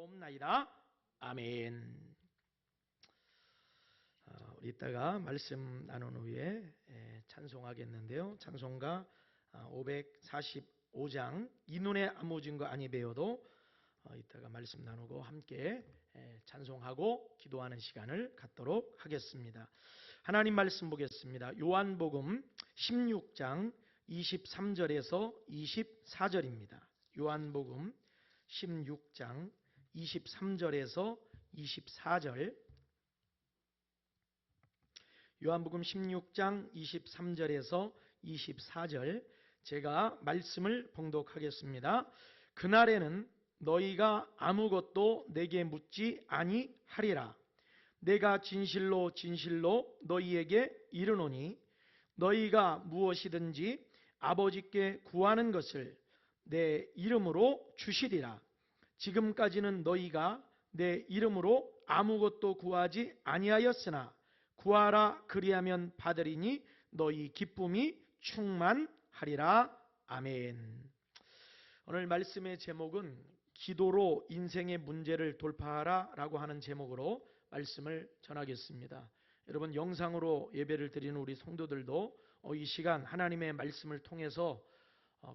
사옵나이다. 아멘. 우리 이따가 말씀 나눈 후에 찬송하겠는데요. 찬송가 545장 이 눈에 아무진 거 아니 배워도 이따가 말씀 나누고 함께 찬송하고 기도하는 시간을 갖도록 하겠습니다. 하나님 말씀 보겠습니다. 요한복음 16장 23절에서 24절입니다. 요한복음 16장 23절에서 24절. 요한복음 16장 23절에서 24절 제가 말씀을 봉독하겠습니다. 그날에는 너희가 아무것도 내게 묻지 아니하리라. 내가 진실로 진실로 너희에게 이르노니 너희가 무엇이든지 아버지께 구하는 것을 내 이름으로 주시리라. 지금까지는 너희가 내 이름으로 아무것도 구하지 아니하였으나 구하라 그리하면 받으리니 너희 기쁨이 충만하리라. 아멘. 오늘 말씀의 제목은 기도로 인생의 문제를 돌파하라 라고 하는 제목으로 말씀을 전하겠습니다. 여러분, 영상으로 예배를 드리는 우리 성도들도 이 시간 하나님의 말씀을 통해서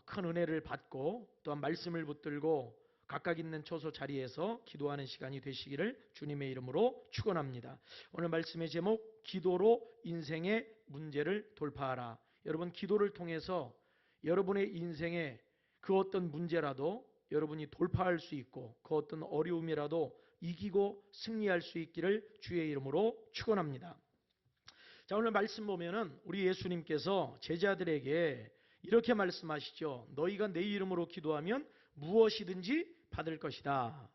큰 은혜를 받고 또한 말씀을 붙들고 각각 있는 처소 자리에서 기도하는 시간이 되시기를 주님의 이름으로 축원합니다. 오늘 말씀의 제목, 기도로 인생의 문제를 돌파하라. 여러분, 기도를 통해서 여러분의 인생에 그 어떤 문제라도 여러분이 돌파할 수 있고 그 어떤 어려움이라도 이기고 승리할 수 있기를 주의 이름으로 축원합니다. 자, 오늘 말씀 보면은 우리 예수님께서 제자들에게 이렇게 말씀하시죠. 너희가 내 이름으로 기도하면 무엇이든지 받을 것이다.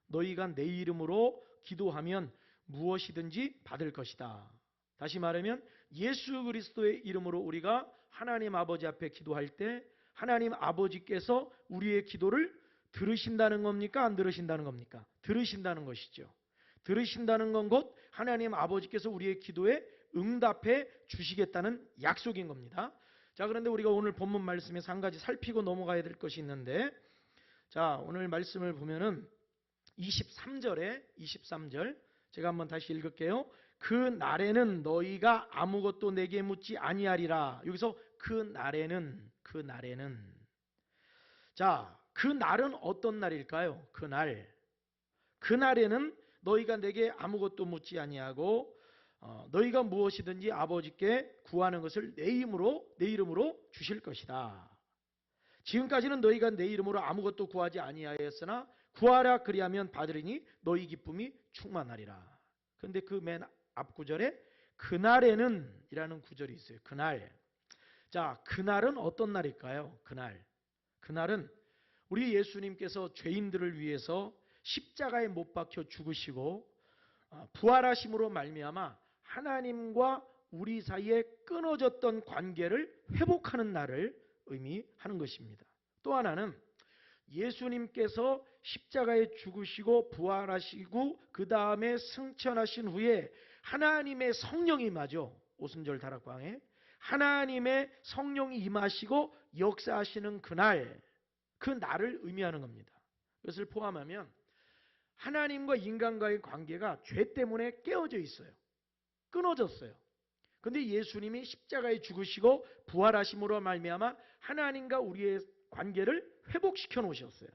너희가 내 이름으로 기도하면 무엇이든지 받을 것이다. 다시 말하면 예수 그리스도의 이름으로 우리가 하나님 아버지 앞에 기도할 때 하나님 아버지께서 우리의 기도를 들으신다는 겁니까? 안 들으신다는 겁니까? 들으신다는 것이죠. 들으신다는 건 곧 하나님 아버지께서 우리의 기도에 응답해 주시겠다는 약속인 겁니다. 자, 그런데 우리가 오늘 본문 말씀에서 한 가지 살피고 넘어가야 될 것이 있는데, 자, 오늘 말씀을 보면은 23절 제가 한번 다시 읽을게요. 그 날에는 너희가 아무것도 내게 묻지 아니하리라. 여기서 그 날에는 자, 그 날은 어떤 날일까요? 그날에는 너희가 내게 아무것도 묻지 아니하고 너희가 무엇이든지 아버지께 구하는 것을 내 이름으로 주실 것이다. 지금까지는 너희가 내 이름으로 아무것도 구하지 아니하였으나 구하라 그리하면 받으리니 너희 기쁨이 충만하리라. 그런데 그 맨 앞 구절에 그날에는 이라는 구절이 있어요. 그날. 자, 그날은 어떤 날일까요? 그날은 우리 예수님께서 죄인들을 위해서 십자가에 못 박혀 죽으시고 부활하심으로 말미암아 하나님과 우리 사이에 끊어졌던 관계를 회복하는 날을 의미하는 것입니다. 또 하나는 예수님께서 십자가에 죽으시고 부활하시고 그 다음에 승천하신 후에 하나님의 성령이 임하죠. 오순절 다락방에 하나님의 성령이 임하시고 역사하시는 그날, 그 날을 의미하는 겁니다. 그것을 포함하면 하나님과 인간과의 관계가 죄 때문에 깨어져 있어요. 끊어졌어요. 그런데 예수님이 십자가에 죽으시고 부활하심으로 말미암아 하나님과 우리의 관계를 회복시켜 놓으셨어요.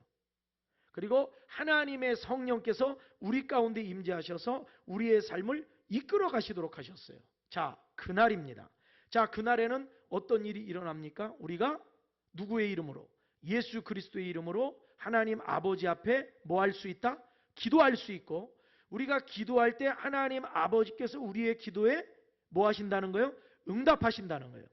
그리고 하나님의 성령께서 우리 가운데 임재하셔서 우리의 삶을 이끌어 가시도록 하셨어요. 자, 그날입니다. 자, 그날에는 어떤 일이 일어납니까? 우리가 누구의 이름으로? 예수 그리스도의 이름으로 하나님 아버지 앞에 뭐 할 수 있다? 기도할 수 있고, 우리가 기도할 때 하나님 아버지께서 우리의 기도에 뭐 하신다는 거예요? 응답하신다는 거예요.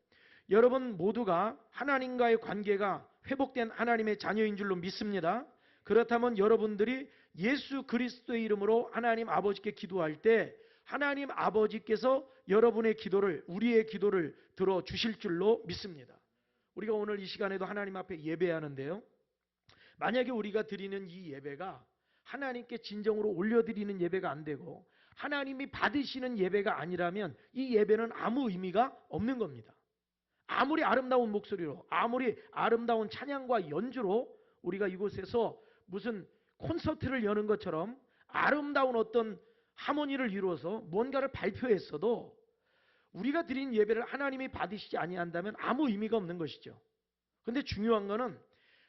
여러분 모두가 하나님과의 관계가 회복된 하나님의 자녀인 줄로 믿습니다. 그렇다면 여러분들이 예수 그리스도의 이름으로 하나님 아버지께 기도할 때 하나님 아버지께서 여러분의 기도를, 우리의 기도를 들어주실 줄로 믿습니다. 우리가 오늘 이 시간에도 하나님 앞에 예배하는데요, 만약에 우리가 드리는 이 예배가 하나님께 진정으로 올려드리는 예배가 안 되고 하나님이 받으시는 예배가 아니라면 이 예배는 아무 의미가 없는 겁니다. 아무리 아름다운 목소리로, 아무리 아름다운 찬양과 연주로 우리가 이곳에서 무슨 콘서트를 여는 것처럼 아름다운 어떤 하모니를 이루어서 뭔가를 발표했어도 우리가 드린 예배를 하나님이 받으시지 아니한다면 아무 의미가 없는 것이죠. 그런데 중요한 것은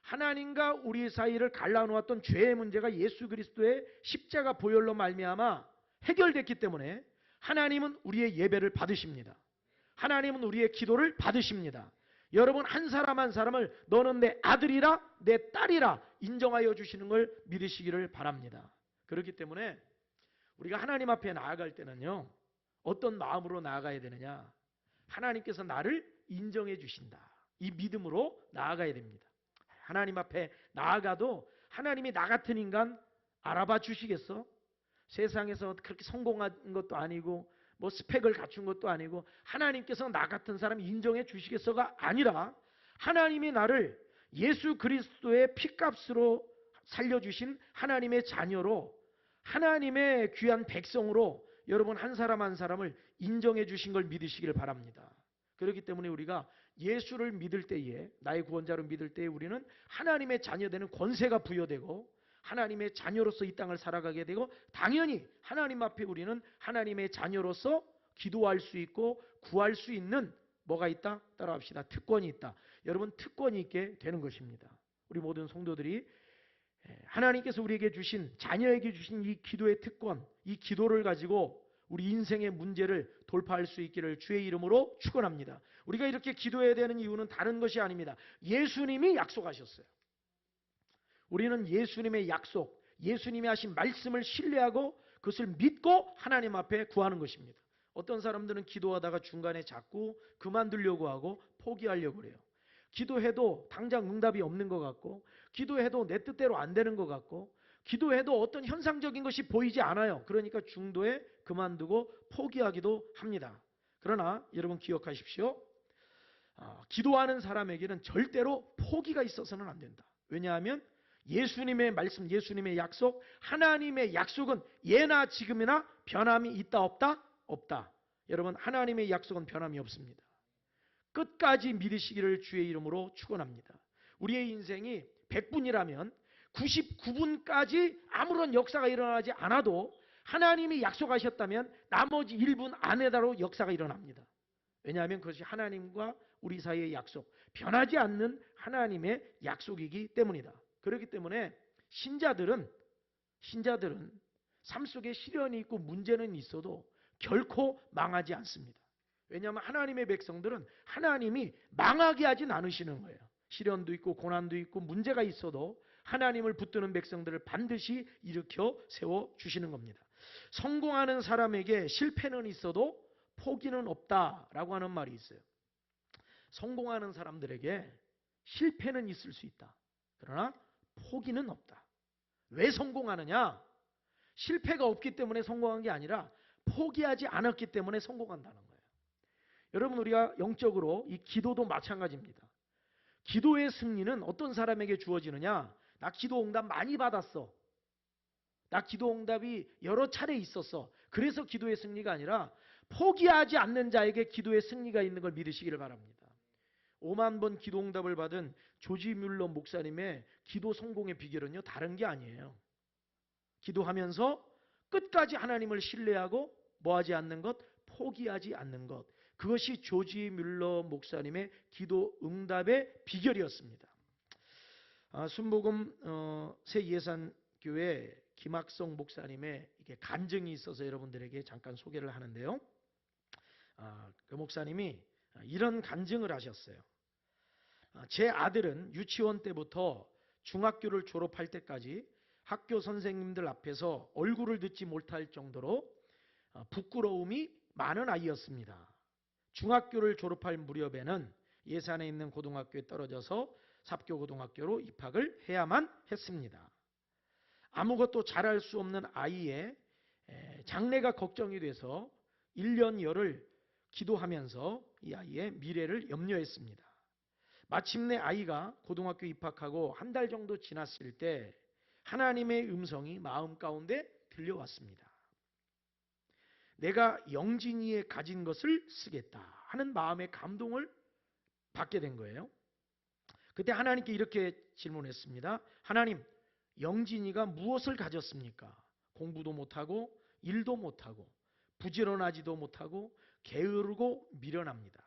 하나님과 우리 사이를 갈라놓았던 죄의 문제가 예수 그리스도의 십자가 보혈로 말미암아 해결됐기 때문에 하나님은 우리의 예배를 받으십니다. 하나님은 우리의 기도를 받으십니다. 여러분 한 사람 한 사람을 너는 내 아들이라 내 딸이라 인정하여 주시는 걸 믿으시기를 바랍니다. 그렇기 때문에 우리가 하나님 앞에 나아갈 때는요, 어떤 마음으로 나아가야 되느냐? 하나님께서 나를 인정해 주신다. 이 믿음으로 나아가야 됩니다. 하나님 앞에 나아가도 하나님이 나 같은 인간 알아봐 주시겠어? 세상에서 그렇게 성공한 것도 아니고 뭐 스펙을 갖춘 것도 아니고 하나님께서 나 같은 사람 인정해 주시겠어가 아니라 하나님이 나를 예수 그리스도의 피값으로 살려주신 하나님의 자녀로 하나님의 귀한 백성으로 여러분 한 사람 한 사람을 인정해 주신 걸 믿으시길 바랍니다. 그렇기 때문에 우리가 예수를 믿을 때에 나의 구원자로 믿을 때에 우리는 하나님의 자녀되는 권세가 부여되고 하나님의 자녀로서 이 땅을 살아가게 되고 당연히 하나님 앞에 우리는 하나님의 자녀로서 기도할 수 있고 구할 수 있는 뭐가 있다? 따라합시다. 특권이 있다. 여러분 특권이 있게 되는 것입니다. 우리 모든 성도들이 하나님께서 우리에게 주신 자녀에게 주신 이 기도의 특권, 이 기도를 가지고 우리 인생의 문제를 돌파할 수 있기를 주의 이름으로 축원합니다. 우리가 이렇게 기도해야 되는 이유는 다른 것이 아닙니다. 예수님이 약속하셨어요. 우리는 예수님의 약속, 예수님이 하신 말씀을 신뢰하고 그것을 믿고 하나님 앞에 구하는 것입니다. 어떤 사람들은 기도하다가 중간에 자꾸 그만두려고 하고 포기하려고 그래요. 기도해도 당장 응답이 없는 것 같고 기도해도 내 뜻대로 안 되는 것 같고 기도해도 어떤 현상적인 것이 보이지 않아요. 그러니까 중도에 그만두고 포기하기도 합니다. 그러나 여러분 기억하십시오. 기도하는 사람에게는 절대로 포기가 있어서는 안 된다. 왜냐하면 예수님의 말씀, 예수님의 약속, 하나님의 약속은 예나 지금이나 변함이 있다 없다? 없다. 여러분 하나님의 약속은 변함이 없습니다. 끝까지 믿으시기를 주의 이름으로 축원합니다. 우리의 인생이 100분이라면 99분까지 아무런 역사가 일어나지 않아도 하나님이 약속하셨다면 나머지 1분 안에다로 역사가 일어납니다. 왜냐하면 그것이 하나님과 우리 사이의 약속, 변하지 않는 하나님의 약속이기 때문이다. 그렇기 때문에 신자들은 삶 속에 시련이 있고 문제는 있어도 결코 망하지 않습니다. 왜냐하면 하나님의 백성들은 하나님이 망하게 하진 않으시는 거예요. 시련도 있고 고난도 있고 문제가 있어도 하나님을 붙드는 백성들을 반드시 일으켜 세워주시는 겁니다. 성공하는 사람에게 실패는 있어도 포기는 없다라고 하는 말이 있어요. 성공하는 사람들에게 실패는 있을 수 있다. 그러나 포기는 없다. 왜 성공하느냐? 실패가 없기 때문에 성공한 게 아니라 포기하지 않았기 때문에 성공한다는 거예요. 여러분 우리가 영적으로 이 기도도 마찬가지입니다. 기도의 승리는 어떤 사람에게 주어지느냐? 나 기도 응답 많이 받았어. 나 기도 응답이 여러 차례 있었어. 그래서 기도의 승리가 아니라 포기하지 않는 자에게 기도의 승리가 있는 걸 믿으시기를 바랍니다. 5만 번 기도 응답을 받은 조지 뮬러 목사님의 기도 성공의 비결은요, 다른 게 아니에요. 기도하면서 끝까지 하나님을 신뢰하고 뭐하지 않는 것? 포기하지 않는 것. 그것이 조지 뮬러 목사님의 기도 응답의 비결이었습니다. 순복음 새 예산교회 김학성 목사님의 이게 간증이 있어서 여러분들에게 잠깐 소개를 하는데요. 그 목사님이 이런 간증을 하셨어요. 제 아들은 유치원 때부터 중학교를 졸업할 때까지 학교 선생님들 앞에서 얼굴을 듣지 못할 정도로 부끄러움이 많은 아이였습니다. 중학교를 졸업할 무렵에는 예산에 있는 고등학교에 떨어져서 삽교고등학교로 입학을 해야만 했습니다. 아무것도 잘할 수 없는 아이의 장래가 걱정이 돼서 1년 열을 기도하면서 이 아이의 미래를 염려했습니다. 마침내 아이가 고등학교 입학하고 한 달 정도 지났을 때 하나님의 음성이 마음 가운데 들려왔습니다. 내가 영진이의 가진 것을 쓰겠다 하는 마음의 감동을 받게 된 거예요. 그때 하나님께 이렇게 질문했습니다. 하나님, 영진이가 무엇을 가졌습니까? 공부도 못하고 일도 못하고 부지런하지도 못하고 게으르고 미련합니다.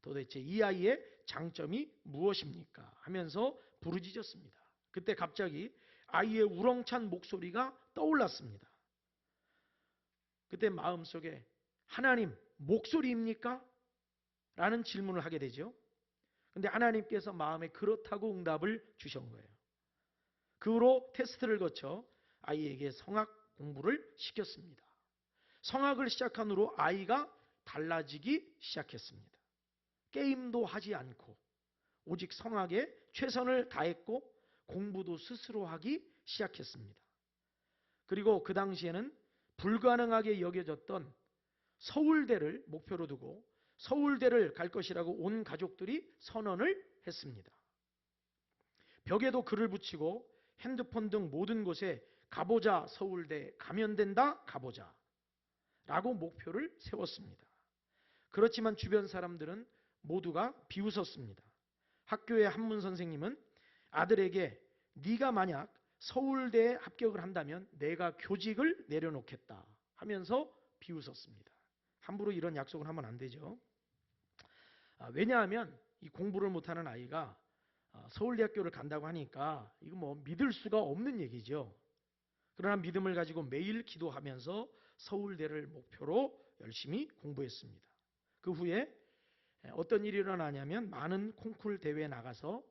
도대체 이 아이의 장점이 무엇입니까? 하면서 부르짖었습니다. 그때 갑자기 아이의 우렁찬 목소리가 떠올랐습니다. 그때 마음속에 하나님, 목소리입니까? 라는 질문을 하게 되죠. 근데 하나님께서 마음에 그렇다고 응답을 주신 거예요. 그 후로 테스트를 거쳐 아이에게 성악 공부를 시켰습니다. 성악을 시작한 후로 아이가 달라지기 시작했습니다. 게임도 하지 않고 오직 성악에 최선을 다했고 공부도 스스로 하기 시작했습니다. 그리고 그 당시에는 불가능하게 여겨졌던 서울대를 목표로 두고 서울대를 갈 것이라고 온 가족들이 선언을 했습니다. 벽에도 글을 붙이고 핸드폰 등 모든 곳에 가보자, 서울대 가면 된다, 가보자 라고 목표를 세웠습니다. 그렇지만 주변 사람들은 모두가 비웃었습니다. 학교의 한문 선생님은 아들에게 네가 만약 서울대에 합격을 한다면 내가 교직을 내려놓겠다 하면서 비웃었습니다. 함부로 이런 약속을 하면 안 되죠. 왜냐하면 이 공부를 못하는 아이가 서울대학교를 간다고 하니까 이거 뭐 믿을 수가 없는 얘기죠. 그러나 믿음을 가지고 매일 기도하면서 서울대를 목표로 열심히 공부했습니다. 그 후에 어떤 일이 일어나냐면 많은 콩쿠르 대회에 나가서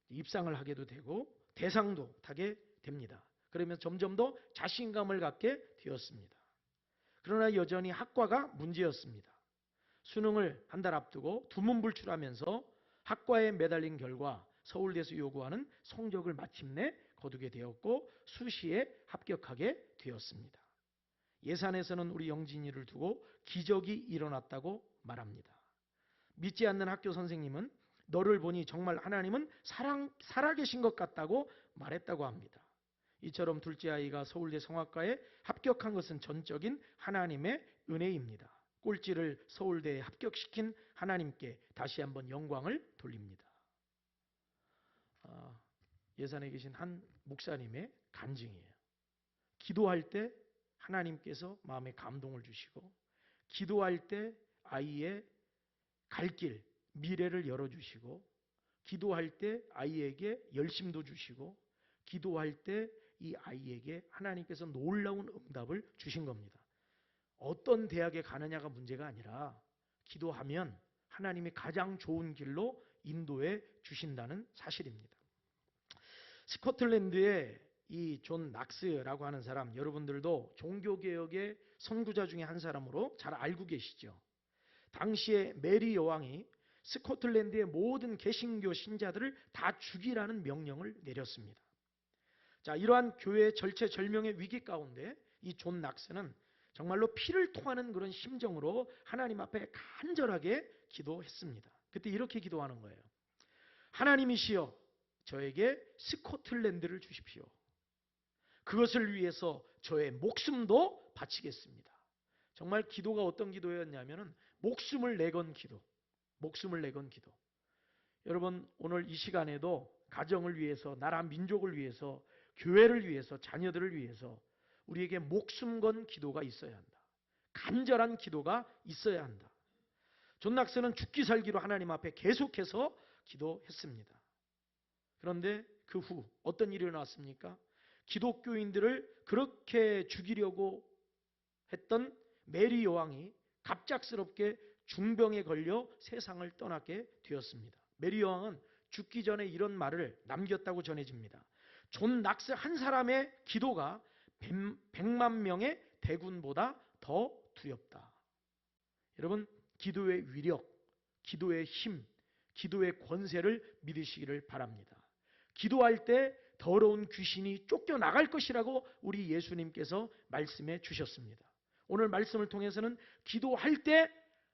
입상을 하게도 되고 대상도 타게 됩니다. 그러면 점점 더 자신감을 갖게 되었습니다. 그러나 여전히 학과가 문제였습니다. 수능을 한 달 앞두고 두문불출하면서 학과에 매달린 결과 서울대에서 요구하는 성적을 마침내 거두게 되었고 수시에 합격하게 되었습니다. 예산에서는 우리 영진이를 두고 기적이 일어났다고 말합니다. 믿지 않는 학교 선생님은 너를 보니 정말 하나님은 살아계신 것 같다고 말했다고 합니다. 이처럼 둘째 아이가 서울대 성악과에 합격한 것은 전적인 하나님의 은혜입니다. 꼴찌를 서울대에 합격시킨 하나님께 다시 한번 영광을 돌립니다. 예산에 계신 한 목사님의 간증이에요. 기도할 때 하나님께서 마음에 감동을 주시고 기도할 때 아이의 갈 길, 미래를 열어주시고 기도할 때 아이에게 열심도 주시고 기도할 때 이 아이에게 하나님께서 놀라운 응답을 주신 겁니다. 어떤 대학에 가느냐가 문제가 아니라 기도하면 하나님이 가장 좋은 길로 인도해 주신다는 사실입니다. 스코틀랜드의 이 존 낙스라고 하는 사람, 여러분들도 종교개혁의 선구자 중에 한 사람으로 잘 알고 계시죠. 당시에 메리 여왕이 스코틀랜드의 모든 개신교 신자들을 다 죽이라는 명령을 내렸습니다. 자, 이러한 교회의 절체절명의 위기 가운데 이 존 낙스는 정말로 피를 토하는 그런 심정으로 하나님 앞에 간절하게 기도했습니다. 그때 이렇게 기도하는 거예요. 하나님이시여, 저에게 스코틀랜드를 주십시오. 그것을 위해서 저의 목숨도 바치겠습니다. 정말 기도가 어떤 기도였냐면 목숨을 내건 기도. 목숨을 내건 기도. 여러분, 오늘 이 시간에도 가정을 위해서, 나라 민족을 위해서, 교회를 위해서, 자녀들을 위해서 우리에게 목숨 건 기도가 있어야 한다. 간절한 기도가 있어야 한다. 존 낙스는 죽기 살기로 하나님 앞에 계속해서 기도했습니다. 그런데 그 후 어떤 일이 일어났습니까? 기독교인들을 그렇게 죽이려고 했던 메리 여왕이 갑작스럽게 중병에 걸려 세상을 떠나게 되었습니다. 메리 여왕은 죽기 전에 이런 말을 남겼다고 전해집니다. 존 낙스 한 사람의 기도가 100만 명의 대군보다 더 두렵다. 여러분, 기도의 위력, 기도의 힘, 기도의 권세를 믿으시기를 바랍니다. 기도할 때 더러운 귀신이 쫓겨나갈 것이라고 우리 예수님께서 말씀해 주셨습니다. 오늘 말씀을 통해서는 기도할 때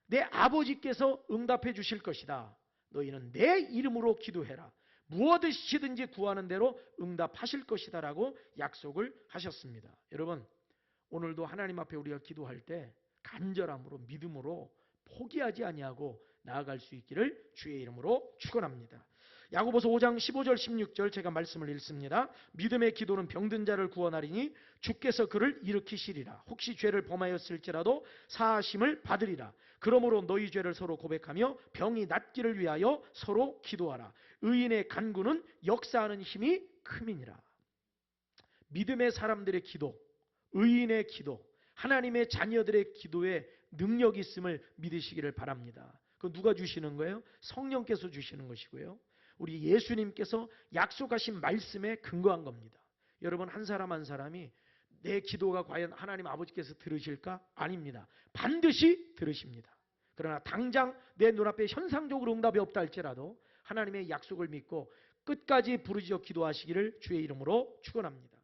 내 아버지께서 응답해 주실 것이다. 너희는 내 이름으로 기도해라. 무엇이든지 구하는 대로 응답하실 것이다 라고 약속을 하셨습니다. 여러분, 오늘도 하나님 앞에 우리가 기도할 때 간절함으로 믿음으로 포기하지 아니하고 나아갈 수 있기를 주의 이름으로 축원합니다. 야고보서 5장 15절 16절 제가 말씀을 읽습니다. 믿음의 기도는 병든 자를 구원하리니 주께서 그를 일으키시리라. 혹시 죄를 범하였을지라도 사하심을 받으리라. 그러므로 너희 죄를 서로 고백하며 병이 낫기를 위하여 서로 기도하라. 의인의 간구는 역사하는 힘이 큼이니라. 믿음의 사람들의 기도, 의인의 기도, 하나님의 자녀들의 기도에 능력이 있음을 믿으시기를 바랍니다. 그 누가 주시는 거예요? 성령께서 주시는 것이고요. 우리 예수님께서 약속하신 말씀에 근거한 겁니다. 여러분, 한 사람 한 사람이 내 기도가 과연 하나님 아버지께서 들으실까? 아닙니다. 반드시 들으십니다. 그러나 당장 내 눈앞에 현상적으로 응답이 없다 할지라도 하나님의 약속을 믿고 끝까지 부르짖어 기도하시기를 주의 이름으로 축원합니다.